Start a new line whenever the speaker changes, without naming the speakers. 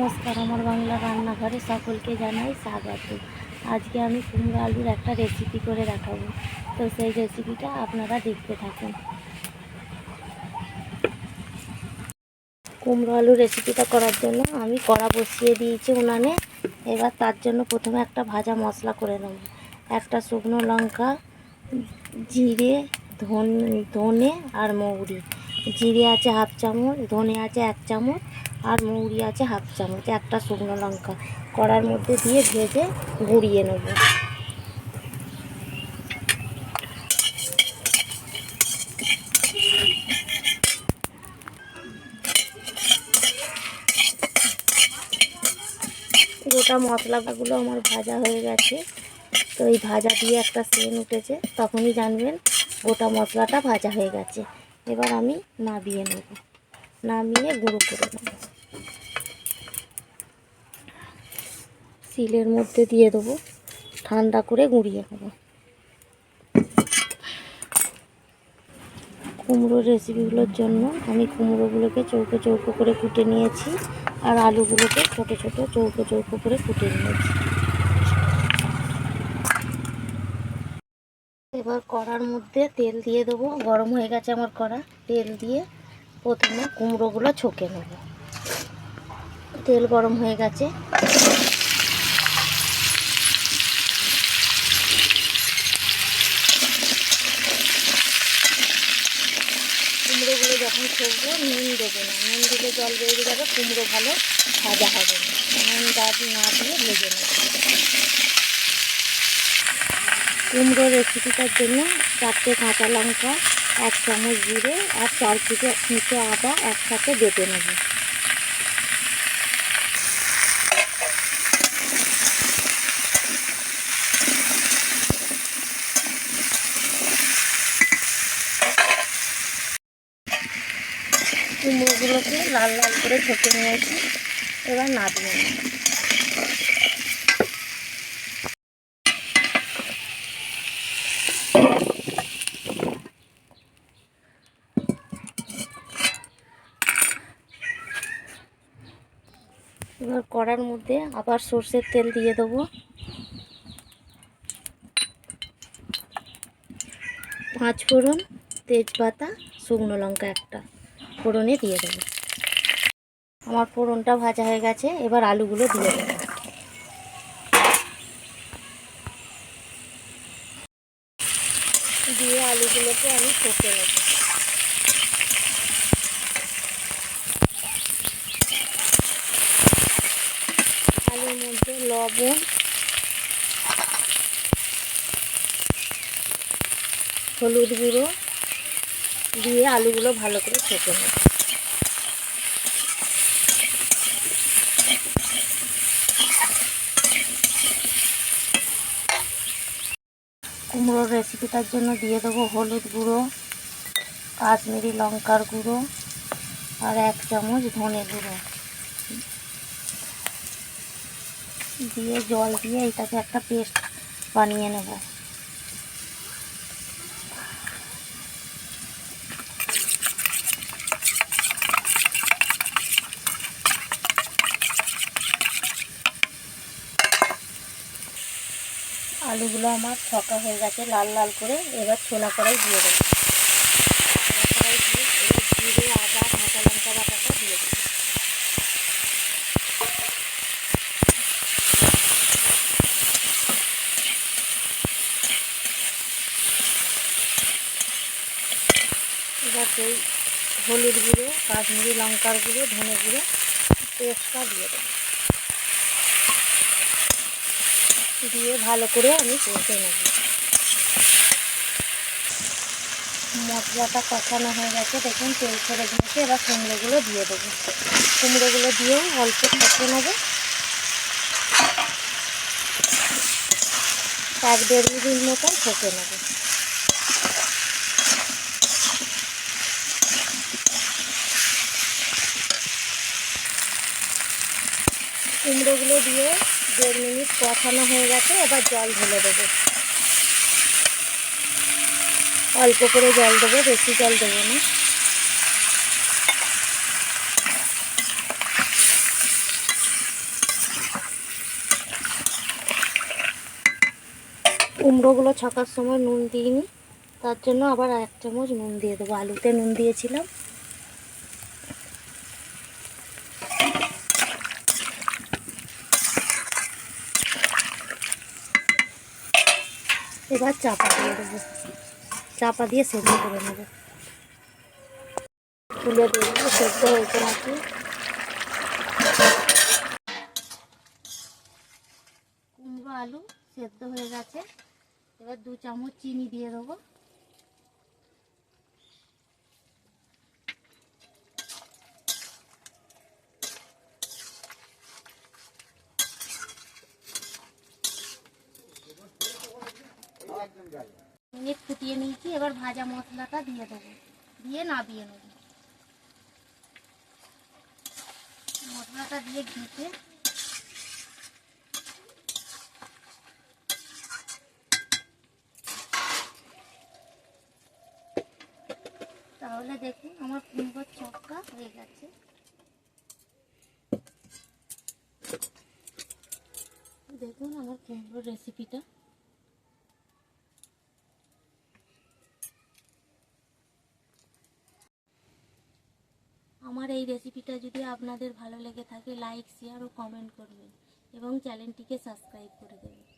নমস্কার, আমার বাংলা রান্নাঘরে সকলকে জানাই স্বাগত। আজকে আমি কুমড়ো আলুর একটা রেসিপি করে দেখাবো। তো সেই রেসিপিটা আপনারা দেখতে থাকুন। কুমড়ো আলুর রেসিপিটা করার জন্য আমি কড়া বসিয়ে দিয়েছি উনানে। এবার তার জন্য প্রথমে একটা ভাজা মশলা করে নেব। একটা শুকনো লঙ্কা, জিরে, ধনে আর মৌরি। জিরে আছে হাফ চামচ, ধনে আছে 1 চামচ আর মৌরি আছে হাফ চামচ। একটা শুকনো লঙ্কা কড়ার মধ্যে দিয়ে ভেজে গুঁড়িয়ে নেব। গোটা মশলাগুলো আমার ভাজা হয়ে গেছে। তো এই ভাজা দিয়ে একটা সেন্ট উঠেছে, তখনই জানবেন গোটা মশলাটা ভাজা হয়ে গেছে। এবার আমি নামিয়ে নেব, নামিয়ে গুঁড়ো করে নেব। শিলের মধ্যে দিয়ে দেবো, ঠান্ডা করে গুঁড়িয়ে নেব। কুমড়ো রেসিপিগুলোর জন্য আমি কুমড়োগুলোকে চৌকো চৌকো করে কুটে নিয়েছি আর আলুগুলোকে ছোটো ছোটো চৌকো চৌকো করে কুটে নিয়েছি। এবার কড়ার মধ্যে তেল দিয়ে দেবো। গরম হয়ে গেছে আমার কড়া। তেল দিয়ে প্রথমে কুমড়োগুলো ছকে নেব। তেল গরম হয়ে গেছে। কুমড়োগুলো যখন ছকবো নুন দেবো না, নুন দিলে জল বেরিয়ে যাবে, কুমড়ো ভালো ভাজা হবে না। নুন না দিয়ে ভেজে নেব। কুমড়ো রেসিপিটার জন্য 4টে কাঁচা লঙ্কা, 1 চামচ জিরে আর 4 কুচো আদা একসাথে বেটে নেব। কুমড়োগুলোকে লাল লাল করে ছেঁকে নিয়েছি। এবার নামিয়ে নেব। এবার কড়ার মধ্যে আবার সর্ষের তেল দিয়ে দেবো। 5 ফোড়ন, তেজপাতা, শুকনো লঙ্কা একটা ফোড়নে দিয়ে দেবো। আমার ফোড়নটা ভাজা হয়ে গেছে। এবার আলুগুলো দিয়ে দেবো। দিয়ে আলুগুলোকে আমি কষে নেব। আলুর মধ্যে লবণ, হলুদ গুঁড়ো দিয়ে আলুগুলো ভালো করে কষে নেব। কুমড়োর রেসিপিটার জন্য দিয়ে দেবো হলুদ গুঁড়ো, কাশ্মীরি লঙ্কার গুঁড়ো আর 1 চামচ ধনে গুঁড়ো দিয়ে জল দিয়ে এটাকে একটা পেস্ট বানিয়ে নেব। আলুগুলো আমার ছকা হয়ে গেছে লাল লাল করে। এবার ছোলা কড়াই দিয়ে দেবো। ছোলা কড়াই দিয়ে এবার জিরে, আদা, কাঁচা লঙ্কা বাটাটা দিয়ে দেবো। এবার সেই হলুদ গুঁড়ো, কাশ্মীরি লঙ্কার গুঁড়ো, ধনে গুঁড়ো পেস্টটা দিয়ে দেবো। দিয়ে ভালো করে আমি কষে নেব। মশলাটা কষানো হয়ে গেছে, দেখুন তেল ছেড়ে দিয়েছে। এবার কুমড়োগুলো দিয়ে দেবো। কুমড়োগুলো দিয়েও অল্প কষে নেব। 1-1.5 মিনিট মতন কষে নেব। কুমড়োগুলো দিয়ে 1.5 মিনিট কষানো হয়ে গেছে। এবার জল ঢেলে দেবো। অল্প করে জল দেবো, বেশি জল দেবো না। কুমড়োগুলো ছাকার সময় নুন দিইনি, তার জন্য আবার 1 চামচ নুন দিয়ে দেবো। আলুতে নুন দিয়েছিলাম। এবার চাপা দিয়ে দেবো, চাপা দিয়ে সেদ্ধ করে নেব। তুলে দেবো সেদ্ধ হয়েছে নাকি। কুমড়ো আলু সেদ্ধ হয়ে গেছে। এবার 2 চামচ চিনি দিয়ে দেবো। মিনিট ফুটিয়ে নিয়েছি, এবার ভাজা মশলাটা দিয়ে দেবো, দিয়ে নাবিয়ে নেব। মশলাটা দিয়ে ঘিতে তাহলে দেখুন আমার কুমড়োর চক্কা হয়ে গেছে। দেখুন আমার কুমড়োর রেসিপিটা। আমার এই রেসিপিটা যদি আপনাদের ভালো লেগে থাকে লাইক, শেয়ার ও কমেন্ট করবেন এবং চ্যানেলটিকে সাবস্ক্রাইব করে দেবেন।